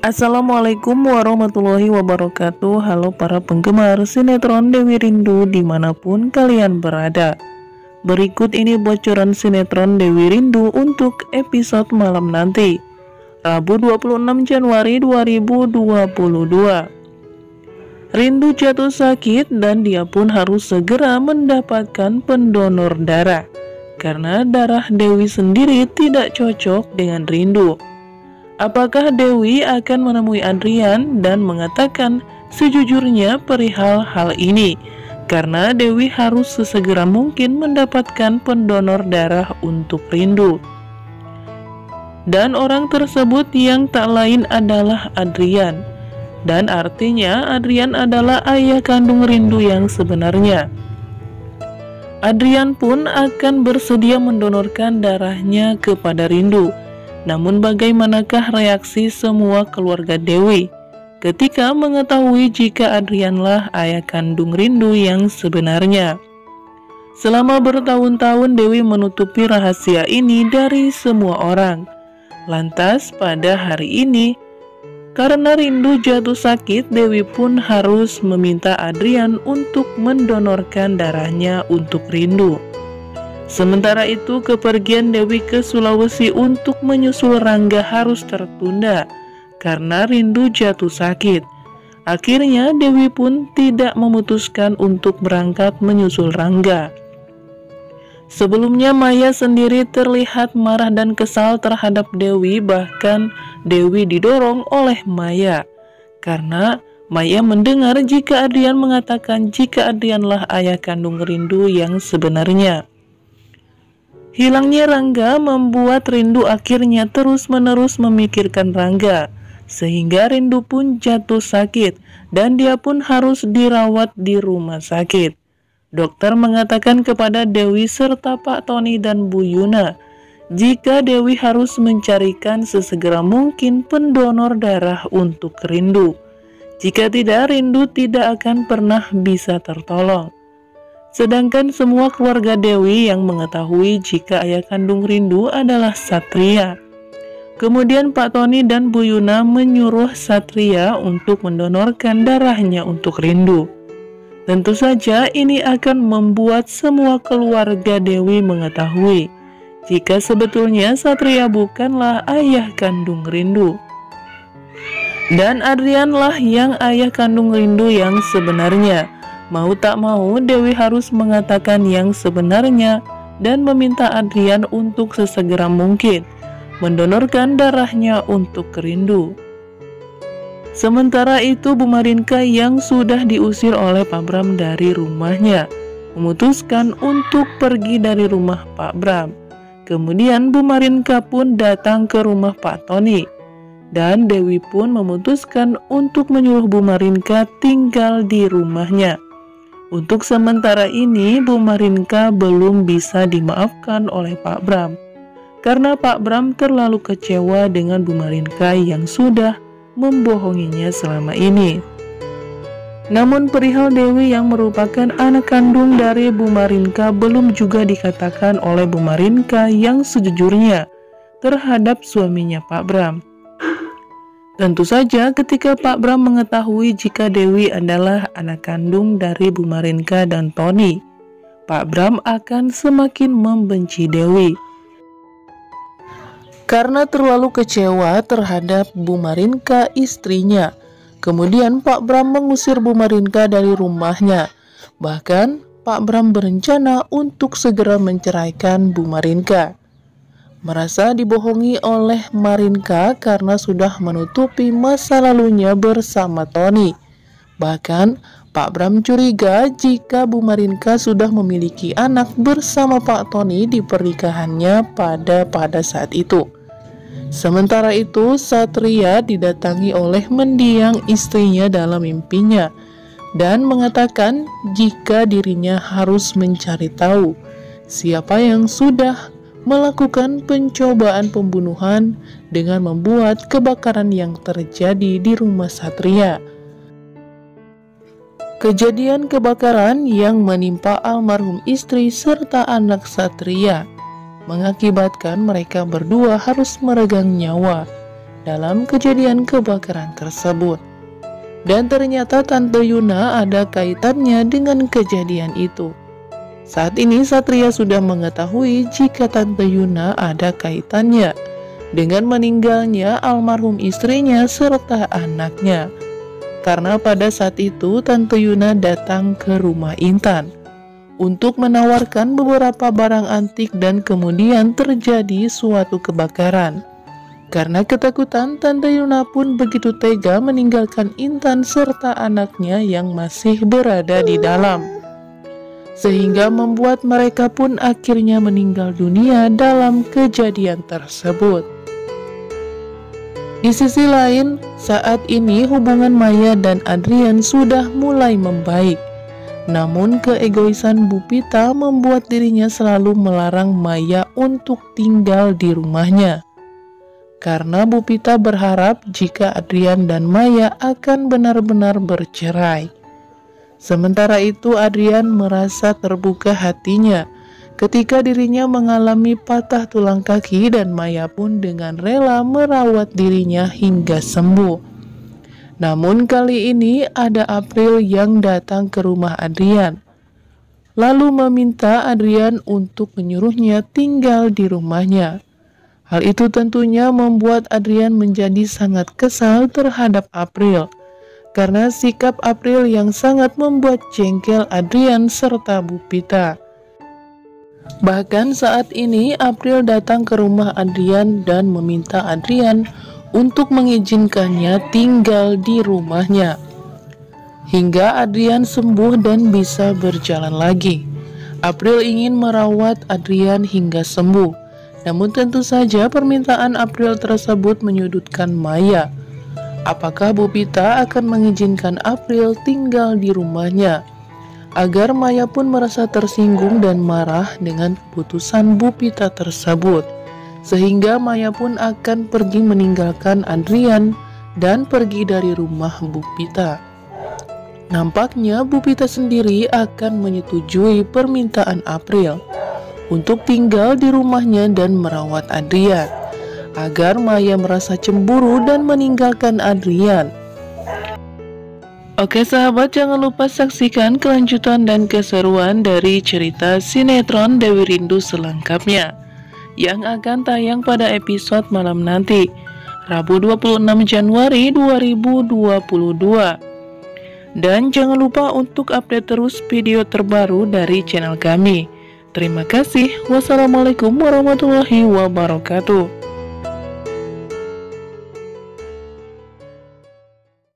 Assalamualaikum warahmatullahi wabarakatuh. Halo para penggemar sinetron Dewi Rindu dimanapun kalian berada. Berikut ini bocoran sinetron Dewi Rindu untuk episode malam nanti, Rabu 26 Januari 2022. Rindu jatuh sakit dan dia pun harus segera mendapatkan pendonor darah karena darah Dewi sendiri tidak cocok dengan Rindu. Apakah Dewi akan menemui Adrian dan mengatakan sejujurnya perihal hal ini? Karena Dewi harus sesegera mungkin mendapatkan pendonor darah untuk Rindu. Dan orang tersebut yang tak lain adalah Adrian. Dan artinya Adrian adalah ayah kandung Rindu yang sebenarnya. Adrian pun akan bersedia mendonorkan darahnya kepada Rindu. Namun bagaimanakah reaksi semua keluarga Dewi ketika mengetahui jika Adrianlah ayah kandung Rindu yang sebenarnya? Selama bertahun-tahun Dewi menutupi rahasia ini dari semua orang. Lantas pada hari ini, karena Rindu jatuh sakit, Dewi pun harus meminta Adrian untuk mendonorkan darahnya untuk Rindu. Sementara itu, kepergian Dewi ke Sulawesi untuk menyusul Rangga harus tertunda karena Rindu jatuh sakit. Akhirnya Dewi pun tidak memutuskan untuk berangkat menyusul Rangga. Sebelumnya Maya sendiri terlihat marah dan kesal terhadap Dewi, bahkan Dewi didorong oleh Maya karena Maya mendengar jika Adrian mengatakan jika Adrianlah ayah kandung Rindu yang sebenarnya. Hilangnya Rangga membuat Rindu akhirnya terus-menerus memikirkan Rangga, sehingga Rindu pun jatuh sakit dan dia pun harus dirawat di rumah sakit. Dokter mengatakan kepada Dewi serta Pak Tony dan Bu Yuna, jika Dewi harus mencarikan sesegera mungkin pendonor darah untuk Rindu. Jika tidak, Rindu tidak akan pernah bisa tertolong. Sedangkan semua keluarga Dewi yang mengetahui jika ayah kandung Rindu adalah Satria. Kemudian Pak Tony dan Bu Yuna menyuruh Satria untuk mendonorkan darahnya untuk Rindu. Tentu saja ini akan membuat semua keluarga Dewi mengetahui jika sebetulnya Satria bukanlah ayah kandung Rindu. Dan Adrianlah yang ayah kandung Rindu yang sebenarnya. Mau tak mau, Dewi harus mengatakan yang sebenarnya dan meminta Adrian untuk sesegera mungkin mendonorkan darahnya untuk Rindu. Sementara itu, Bu Marinka yang sudah diusir oleh Pak Bram dari rumahnya memutuskan untuk pergi dari rumah Pak Bram. Kemudian Bu Marinka pun datang ke rumah Pak Tony. Dan Dewi pun memutuskan untuk menyuruh Bu Marinka tinggal di rumahnya. Untuk sementara ini, Bu Marinka belum bisa dimaafkan oleh Pak Bram karena Pak Bram terlalu kecewa dengan Bu Marinka yang sudah membohonginya selama ini. Namun perihal Dewi yang merupakan anak kandung dari Bu Marinka belum juga dikatakan oleh Bu Marinka yang sejujurnya terhadap suaminya Pak Bram. Tentu saja ketika Pak Bram mengetahui jika Dewi adalah anak kandung dari Bu Marinka dan Tony, Pak Bram akan semakin membenci Dewi. Karena terlalu kecewa terhadap Bu Marinka istrinya, kemudian Pak Bram mengusir Bu Marinka dari rumahnya. Bahkan Pak Bram berencana untuk segera menceraikan Bu Marinka. Merasa dibohongi oleh Marinka karena sudah menutupi masa lalunya bersama Tony. Bahkan Pak Bram curiga jika Bu Marinka sudah memiliki anak bersama Pak Tony di pernikahannya pada saat itu. Sementara itu, Satria didatangi oleh mendiang istrinya dalam mimpinya dan mengatakan jika dirinya harus mencari tahu siapa yang sudah melakukan pencobaan pembunuhan dengan membuat kebakaran yang terjadi di rumah Satria. Kejadian kebakaran yang menimpa almarhum istri serta anak Satria mengakibatkan mereka berdua harus meregang nyawa dalam kejadian kebakaran tersebut. Dan ternyata Tante Yuna ada kaitannya dengan kejadian itu. Saat ini Satria sudah mengetahui jika Tante Yuna ada kaitannya dengan meninggalnya almarhum istrinya serta anaknya. Karena pada saat itu Tante Yuna datang ke rumah Intan untuk menawarkan beberapa barang antik dan kemudian terjadi suatu kebakaran. Karena ketakutan, Tante Yuna pun begitu tega meninggalkan Intan serta anaknya yang masih berada di dalam. Sehingga membuat mereka pun akhirnya meninggal dunia dalam kejadian tersebut. Di sisi lain, saat ini hubungan Maya dan Adrian sudah mulai membaik. Namun keegoisan Bu Pita membuat dirinya selalu melarang Maya untuk tinggal di rumahnya. Karena Bu Pita berharap jika Adrian dan Maya akan benar-benar bercerai. Sementara itu Adrian merasa terbuka hatinya ketika dirinya mengalami patah tulang kaki dan Maya pun dengan rela merawat dirinya hingga sembuh. Namun kali ini ada April yang datang ke rumah Adrian, lalu meminta Adrian untuk menyuruhnya tinggal di rumahnya. Hal itu tentunya membuat Adrian menjadi sangat kesal terhadap April, karena sikap April yang sangat membuat jengkel Adrian serta Bu Pita. Bahkan saat ini April datang ke rumah Adrian dan meminta Adrian untuk mengizinkannya tinggal di rumahnya hingga Adrian sembuh dan bisa berjalan lagi. April ingin merawat Adrian hingga sembuh. Namun tentu saja permintaan April tersebut menyudutkan Maya. Apakah Bu Pita akan mengizinkan April tinggal di rumahnya? Agar Maya pun merasa tersinggung dan marah dengan keputusan Bu Pita tersebut. Sehingga Maya pun akan pergi meninggalkan Adrian dan pergi dari rumah Bu Pita. Nampaknya Bu Pita sendiri akan menyetujui permintaan April untuk tinggal di rumahnya dan merawat Adrian, agar Maya merasa cemburu dan meninggalkan Adrian. Oke sahabat, jangan lupa saksikan kelanjutan dan keseruan dari cerita sinetron Dewi Rindu selengkapnya yang akan tayang pada episode malam nanti, Rabu 26 Januari 2022. Dan jangan lupa untuk update terus video terbaru dari channel kami. Terima kasih. Wassalamualaikum warahmatullahi wabarakatuh.